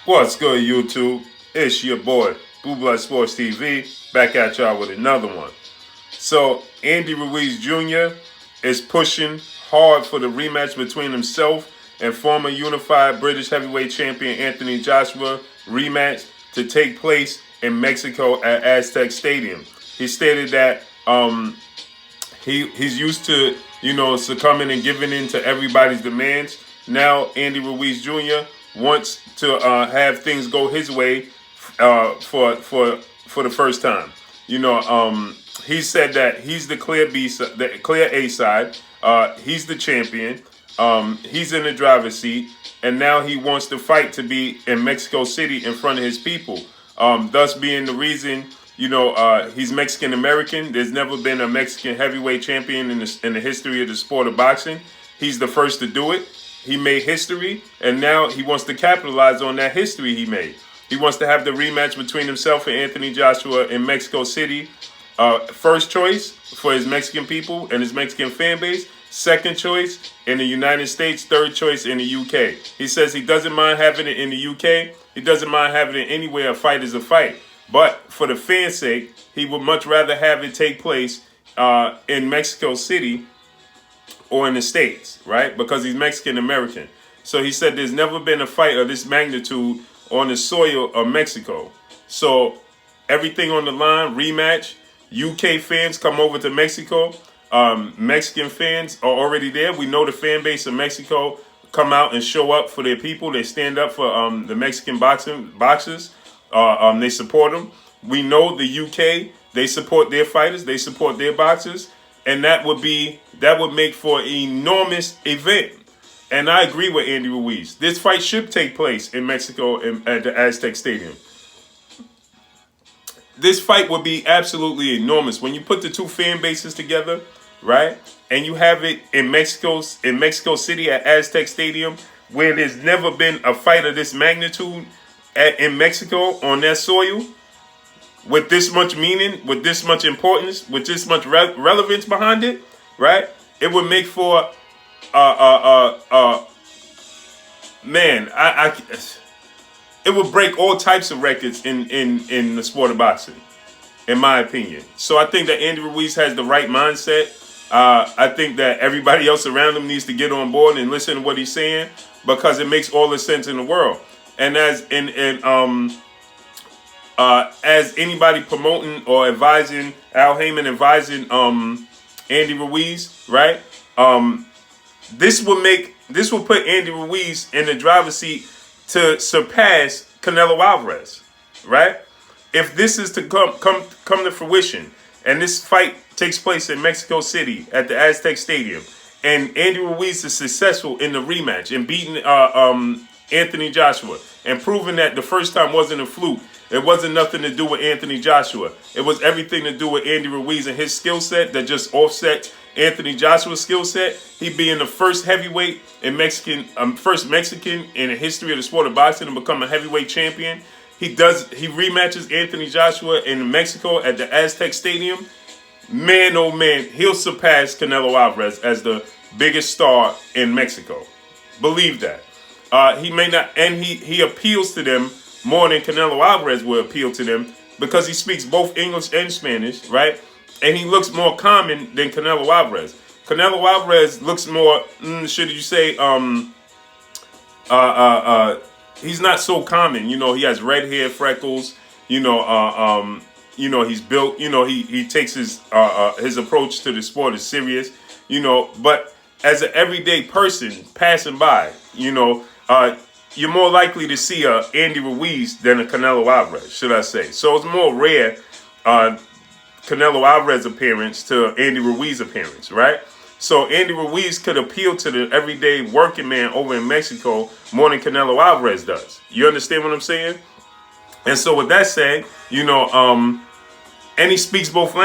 What's good, YouTube? It's your boy, Blue Blood Sports TV, back at y'all with another one. So, Andy Ruiz Jr. is pushing hard for the rematch between himself and former unified British heavyweight champion Anthony Joshua rematch to take place in Mexico at AZTEC Stadium. He stated that he's used to, succumbing and giving in to everybody's demands. Now, Andy Ruiz Jr. wants to have things go his way for the first time. He said that he's the clear B, the clear A side. He's the champion. He's in the driver's seat, and now he wants the fight to be in Mexico City in front of his people. Thus being the reason, he's Mexican American. There's never been a Mexican heavyweight champion in the history of the sport of boxing. He's the first to do it. He made history, and now he wants to capitalize on that history he made. He wants to have the rematch between himself and Anthony Joshua in Mexico City. First choice for his Mexican people and his Mexican fan base. Second choice in the United States. Third choice in the UK. He says he doesn't mind having it in the UK. He doesn't mind having it anywhere. A fight is a fight. But for the fans' sake, he would much rather have it take place in Mexico City or in the States, right? Because he's Mexican American. So he said there's never been a fight of this magnitude on the soil of Mexico. So everything on the line, rematch. UK fans come over to Mexico. Mexican fans are already there. We know the fan base of Mexico come out and show up for their people. They stand up for the Mexican boxers. They support them. We know the UK, they support their fighters. They support their boxers. And that would make for an enormous event. And I agree with Andy Ruiz. This fight should take place in Mexico at the AZTEC Stadium. This fight would be absolutely enormous. When you put the two fan bases together, right? And you have it in Mexico City at AZTEC Stadium, where there's never been a fight of this magnitude in Mexico on their soil, with this much meaning, with this much importance, with this much relevance behind it, right? It would make for man, it would break all types of records in the sport of boxing, in my opinion. So I think that Andy Ruiz has the right mindset. I think that everybody else around him needs to get on board and listen to what he's saying, because it makes all the sense in the world. And as anybody promoting or advising, Al Heyman advising Andy Ruiz, right? This will put Andy Ruiz in the driver's seat to surpass Canelo Alvarez, right? If this is to come to fruition, and this fight takes place in Mexico City at the AZTEC Stadium, and Andy Ruiz is successful in the rematch and beating Anthony Joshua and proving that the first time wasn't a fluke. It wasn't nothing to do with Anthony Joshua. It was everything to do with Andy Ruiz and his skill set that just offset Anthony Joshua's skill set. He being the first heavyweight and first Mexican in the history of the sport of boxing to become a heavyweight champion. He rematches Anthony Joshua in Mexico at the AZTEC Stadium. Man, oh man, he'll surpass Canelo Alvarez as the biggest star in Mexico. Believe that. He may not, and he appeals to them more than Canelo Alvarez will appeal to them, because he speaks both English and Spanish, right? And he looks more common than Canelo Alvarez. Canelo Alvarez looks more, should you say, he's not so common. He has red hair, freckles. He's built. He takes his approach to the sport is serious. But as an everyday person passing by, you're more likely to see a Andy Ruiz than a Canelo Alvarez, should I say. So it's more rare Canelo Alvarez appearance to Andy Ruiz appearance, right? So Andy Ruiz could appeal to the everyday working man over in Mexico more than Canelo Alvarez does. You understand what I'm saying? And so with that said, and he speaks both languages.